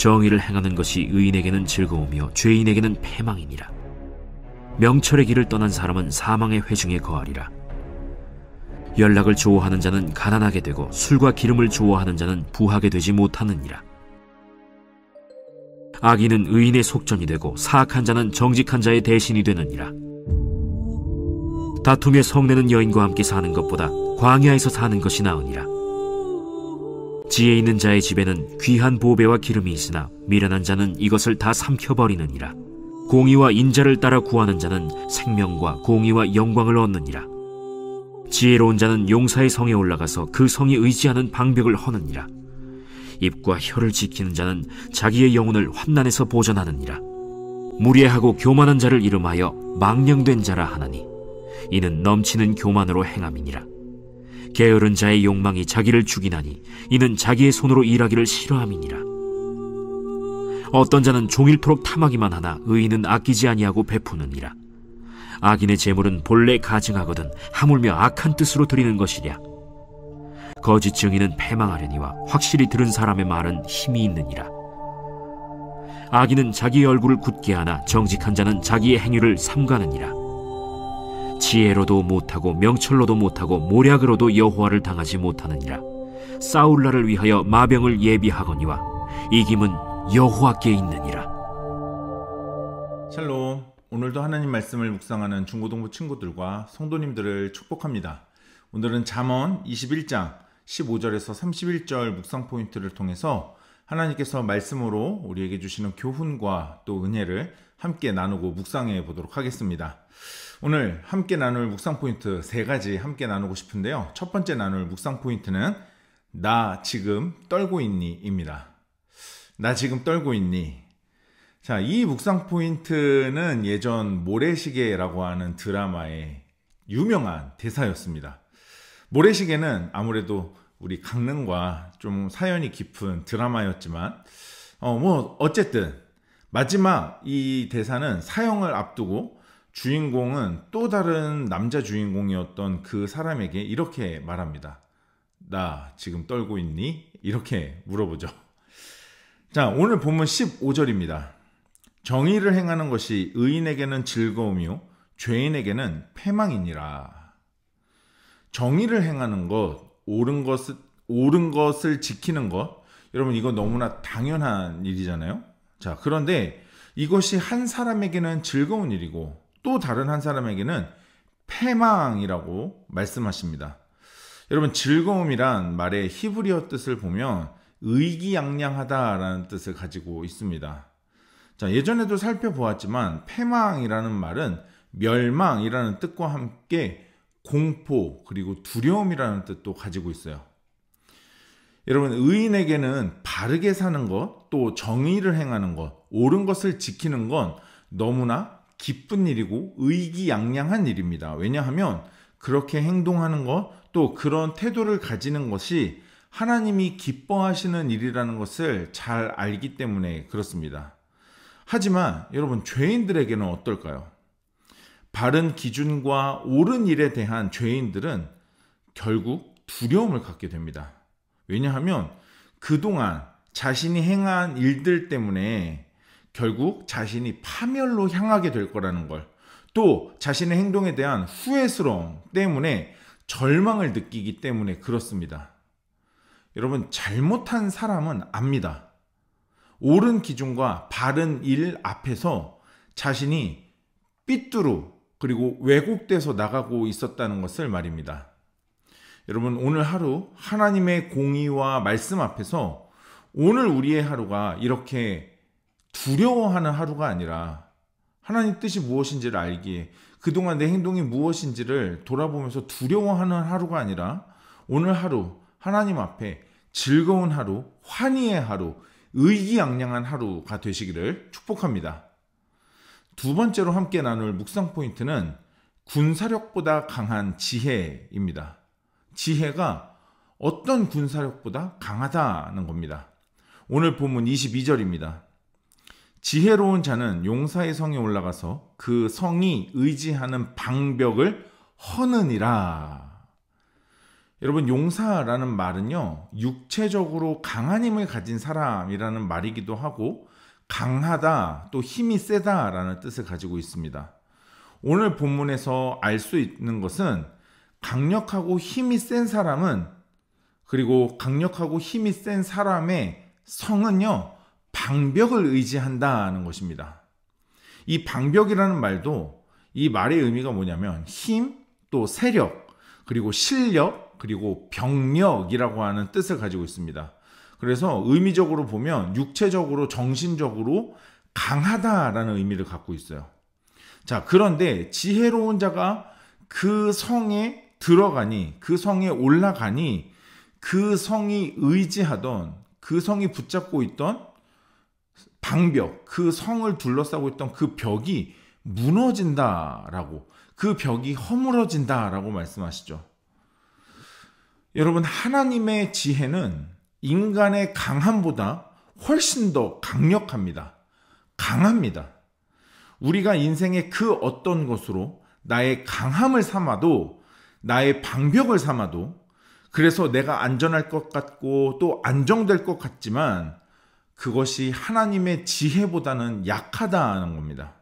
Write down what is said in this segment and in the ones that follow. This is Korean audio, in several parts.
정의를 행하는 것이 의인에게는 즐거움이요 죄인에게는 패망이니라. 명철의 길을 떠난 사람은 사망의 회중에 거하리라. 연락을 좋아하는 자는 가난하게 되고 술과 기름을 좋아하는 자는 부하게 되지 못하느니라. 악인은 의인의 속전이 되고 사악한 자는 정직한 자의 대신이 되느니라. 다툼에 성내는 여인과 함께 사는 것보다 광야에서 사는 것이 나으니라. 지혜 있는 자의 집에는 귀한 보배와 기름이 있으나 미련한 자는 이것을 다 삼켜버리느니라. 공의와 인자를 따라 구하는 자는 생명과 공의와 영광을 얻느니라. 지혜로운 자는 용사의 성에 올라가서 그 성이 의지하는 방벽을 허느니라. 입과 혀를 지키는 자는 자기의 영혼을 환난에서 보전하느니라. 무례하고 교만한 자를 이름하여 망령된 자라 하나니 이는 넘치는 교만으로 행함이니라. 게으른 자의 욕망이 자기를 죽이나니 이는 자기의 손으로 일하기를 싫어함이니라. 어떤 자는 종일토록 탐하기만 하나 의인은 아끼지 아니하고 베푸느니라. 악인의 재물은 본래 가증하거든 하물며 악한 뜻으로 드리는 것이랴. 거짓 증인은 패망하려니와 확실히 들은 사람의 말은 힘이 있느니라. 악인은 자기의 얼굴을 굳게 하나 정직한 자는 자기의 행위를 삼가느니라. 지혜로도 못하고 명철로도 못하고 모략으로도 여호와를 당하지 못하느니라. 싸울 날을 위하여 마병을 예비하거니와 이김은 여호와께 있느니라. 샬롬. 오늘도 하나님 말씀을 묵상하는 중고등부 친구들과 성도님들을 축복합니다. 오늘은 잠언 21장 15절에서 31절 묵상 포인트를 통해서 하나님께서 말씀으로 우리에게 주시는 교훈과 또 은혜를 함께 나누고 묵상해 보도록 하겠습니다. 오늘 함께 나눌 묵상 포인트 3가지 함께 나누고 싶은데요. 첫 번째 나눌 묵상 포인트는 나 지금 떨고 있니? 입니다. 나 지금 떨고 있니? 자, 이 묵상 포인트는 예전 모래시계라고 하는 드라마의 유명한 대사였습니다. 모래시계는 아무래도 우리 강릉과 좀 사연이 깊은 드라마였지만 어쨌든 마지막 이 대사는 사형을 앞두고 주인공은 또 다른 남자 주인공이었던 그 사람에게 이렇게 말합니다. 나 지금 떨고 있니? 이렇게 물어보죠. 자, 오늘 본문 15절입니다. 정의를 행하는 것이 의인에게는 즐거움이요 죄인에게는 패망이니라. 정의를 행하는 것, 옳은 것을 지키는 것, 여러분 이거 너무나 당연한 일이잖아요. 자, 그런데 이것이 한 사람에게는 즐거운 일이고 또 다른 한 사람에게는 패망이라고 말씀하십니다. 여러분, 즐거움이란 말의 히브리어 뜻을 보면 의기양양하다라는 뜻을 가지고 있습니다. 자, 예전에도 살펴보았지만 패망이라는 말은 멸망이라는 뜻과 함께 공포 그리고 두려움이라는 뜻도 가지고 있어요. 여러분, 의인에게는 바르게 사는 것, 또 정의를 행하는 것, 옳은 것을 지키는 건 너무나 기쁜 일이고 의기양양한 일입니다. 왜냐하면 그렇게 행동하는 것, 또 그런 태도를 가지는 것이 하나님이 기뻐하시는 일이라는 것을 잘 알기 때문에 그렇습니다. 하지만 여러분, 죄인들에게는 어떨까요? 바른 기준과 옳은 일에 대한 죄인들은 결국 두려움을 갖게 됩니다. 왜냐하면 그동안 자신이 행한 일들 때문에 결국 자신이 파멸로 향하게 될 거라는 걸, 또 자신의 행동에 대한 후회스러움 때문에 절망을 느끼기 때문에 그렇습니다. 여러분, 잘못한 사람은 압니다. 옳은 기준과 바른 일 앞에서 자신이 삐뚤어 그리고 왜곡돼서 나가고 있었다는 것을 말입니다. 여러분, 오늘 하루 하나님의 공의와 말씀 앞에서 오늘 우리의 하루가 이렇게 두려워하는 하루가 아니라 하나님 뜻이 무엇인지를 알기에 그동안 내 행동이 무엇인지를 돌아보면서 두려워하는 하루가 아니라 오늘 하루 하나님 앞에 즐거운 하루, 환희의 하루, 의기양양한 하루가 되시기를 축복합니다. 두 번째로 함께 나눌 묵상 포인트는 군사력보다 강한 지혜입니다. 지혜가 어떤 군사력보다 강하다는 겁니다. 오늘 본문 22절입니다. 지혜로운 자는 용사의 성에 올라가서 그 성이 의지하는 방벽을 허느니라. 여러분, 용사라는 말은요, 육체적으로 강한 힘을 가진 사람이라는 말이기도 하고 강하다, 또 힘이 세다라는 뜻을 가지고 있습니다. 오늘 본문에서 알 수 있는 것은 강력하고 힘이 센 사람은, 그리고 강력하고 힘이 센 사람의 성은요, 방벽을 의지한다는 것입니다. 이 방벽이라는 말도, 이 말의 의미가 뭐냐면 힘, 또 세력, 그리고 실력, 그리고 병력이라고 하는 뜻을 가지고 있습니다. 그래서 의미적으로 보면 육체적으로, 정신적으로 강하다라는 의미를 갖고 있어요. 자, 그런데 지혜로운 자가 그 성에 들어가니, 그 성에 올라가니, 그 성이 의지하던, 그 성이 붙잡고 있던 방벽, 그 성을 둘러싸고 있던 그 벽이 무너진다라고, 그 벽이 허물어진다라고 말씀하시죠. 여러분, 하나님의 지혜는 인간의 강함보다 훨씬 더 강력합니다. 강합니다. 우리가 인생의 그 어떤 것으로 나의 강함을 삼아도, 나의 방벽을 삼아도, 그래서 내가 안전할 것 같고 또 안정될 것 같지만 그것이 하나님의 지혜보다는 약하다는 겁니다.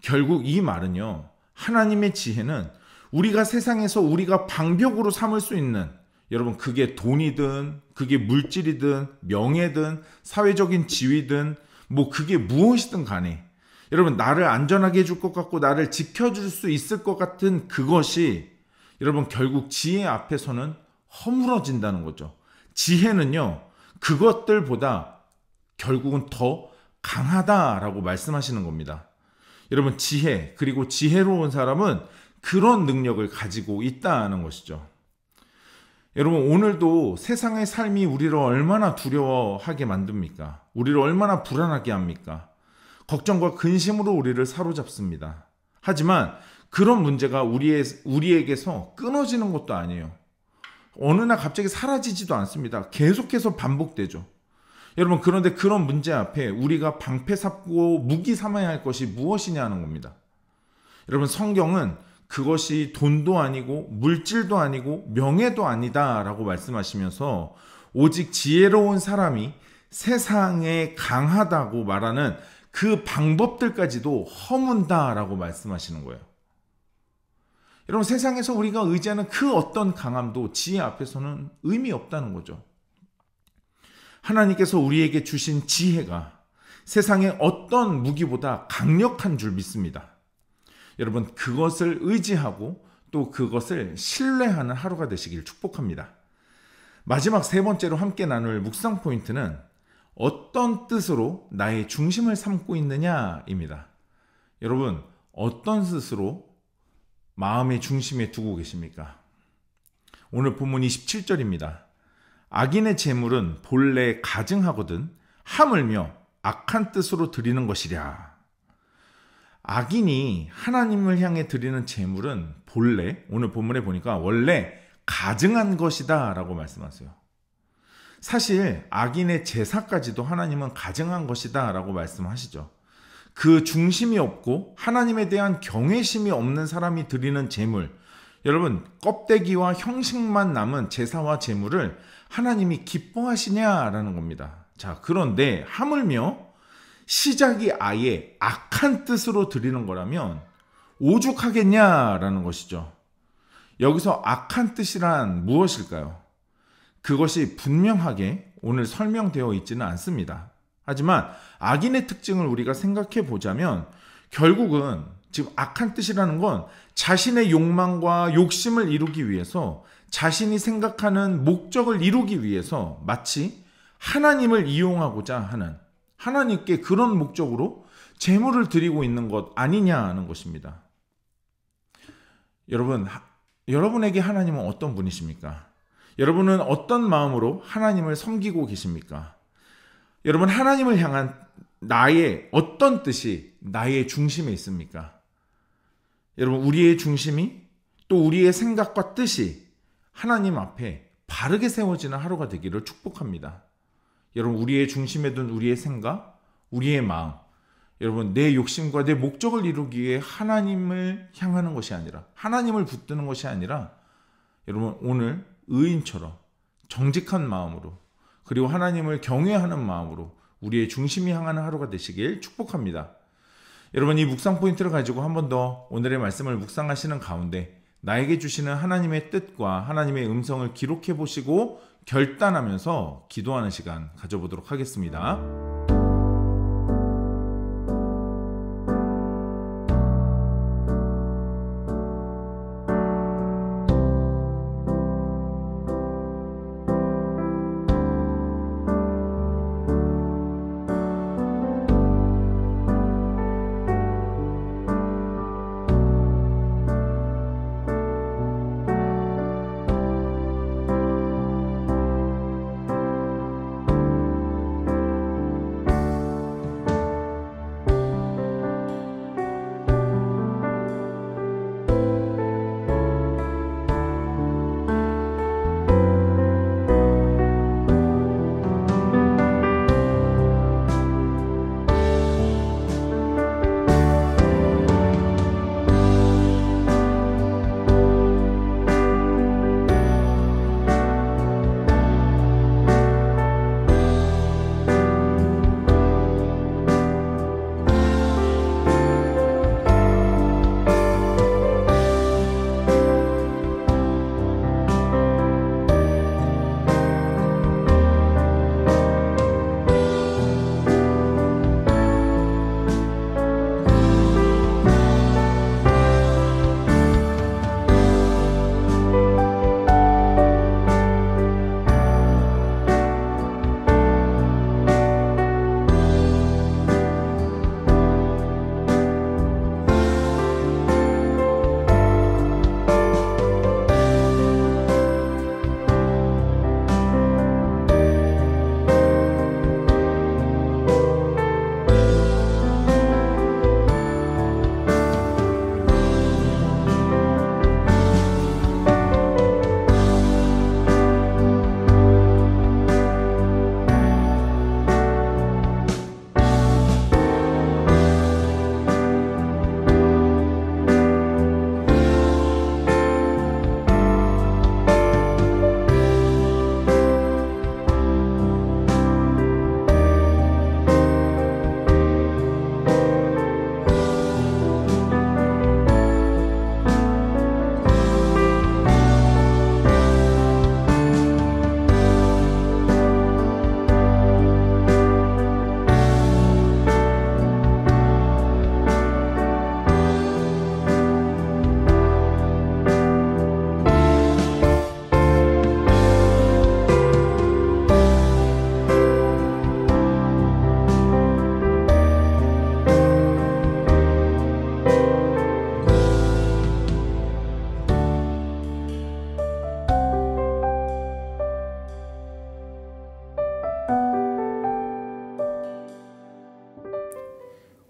결국 이 말은요, 하나님의 지혜는 우리가 세상에서 우리가 방벽으로 삼을 수 있는, 여러분, 그게 돈이든 그게 물질이든 명예든 사회적인 지위든 뭐 그게 무엇이든 간에, 여러분, 나를 안전하게 해줄 것 같고 나를 지켜줄 수 있을 것 같은 그것이, 여러분, 결국 지혜 앞에서는 허물어진다는 거죠. 지혜는요, 그것들보다 결국은 더 강하다라고 말씀하시는 겁니다. 여러분, 지혜, 그리고 지혜로운 사람은 그런 능력을 가지고 있다는 것이죠. 여러분, 오늘도 세상의 삶이 우리를 얼마나 두려워하게 만듭니까? 우리를 얼마나 불안하게 합니까? 걱정과 근심으로 우리를 사로잡습니다. 하지만 그런 문제가 우리에게서 끊어지는 것도 아니에요. 어느 날 갑자기 사라지지도 않습니다. 계속해서 반복되죠. 여러분, 그런데 그런 문제 앞에 우리가 방패 삼고 무기 삼아야 할 것이 무엇이냐는 겁니다. 여러분, 성경은 그것이 돈도 아니고 물질도 아니고 명예도 아니다라고 말씀하시면서 오직 지혜로운 사람이 세상에 강하다고 말하는 그 방법들까지도 허문다라고 말씀하시는 거예요. 여러분, 세상에서 우리가 의지하는 그 어떤 강함도 지혜 앞에서는 의미 없다는 거죠. 하나님께서 우리에게 주신 지혜가 세상의 어떤 무기보다 강력한 줄 믿습니다. 여러분, 그것을 의지하고 또 그것을 신뢰하는 하루가 되시길 축복합니다. 마지막 세 번째로 함께 나눌 묵상 포인트는 어떤 뜻으로 나의 중심을 삼고 있느냐입니다. 여러분, 어떤 뜻으로 마음의 중심에 두고 계십니까? 오늘 본문 27절입니다. 악인의 재물은 본래 가증하거든 하물며 악한 뜻으로 드리는 것이랴. 악인이 하나님을 향해 드리는 재물은 본래, 오늘 본문에 보니까 원래 가증한 것이다 라고 말씀하세요. 사실 악인의 제사까지도 하나님은 가증한 것이다 라고 말씀하시죠. 그 중심이 없고 하나님에 대한 경외심이 없는 사람이 드리는 제물, 여러분, 껍데기와 형식만 남은 제사와 제물을 하나님이 기뻐하시냐라는 겁니다. 자, 그런데 하물며 시작이 아예 악한 뜻으로 드리는 거라면 오죽하겠냐라는 것이죠. 여기서 악한 뜻이란 무엇일까요? 그것이 분명하게 오늘 설명되어 있지는 않습니다. 하지만 악인의 특징을 우리가 생각해 보자면 결국은 지금 악한 뜻이라는 건 자신의 욕망과 욕심을 이루기 위해서, 자신이 생각하는 목적을 이루기 위해서 마치 하나님을 이용하고자 하는, 하나님께 그런 목적으로 제물을 드리고 있는 것 아니냐는 것입니다. 여러분에게 하나님은 어떤 분이십니까? 여러분은 어떤 마음으로 하나님을 섬기고 계십니까? 여러분, 하나님을 향한 나의 어떤 뜻이 나의 중심에 있습니까? 여러분, 우리의 중심이, 또 우리의 생각과 뜻이 하나님 앞에 바르게 세워지는 하루가 되기를 축복합니다. 여러분, 우리의 중심에 둔 우리의 생각, 우리의 마음, 여러분, 내 욕심과 내 목적을 이루기 위해 하나님을 향하는 것이 아니라, 하나님을 붙드는 것이 아니라, 여러분, 오늘 의인처럼 정직한 마음으로 그리고 하나님을 경외하는 마음으로 우리의 중심이 향하는 하루가 되시길 축복합니다. 여러분, 이 묵상 포인트를 가지고 한 번 더 오늘의 말씀을 묵상하시는 가운데 나에게 주시는 하나님의 뜻과 하나님의 음성을 기록해 보시고 결단하면서 기도하는 시간 가져보도록 하겠습니다.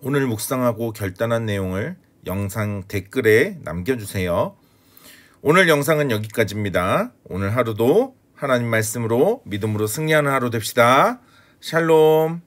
오늘 묵상하고 결단한 내용을 영상 댓글에 남겨주세요. 오늘 영상은 여기까지입니다. 오늘 하루도 하나님 말씀으로 믿음으로 승리하는 하루 됩시다. 샬롬.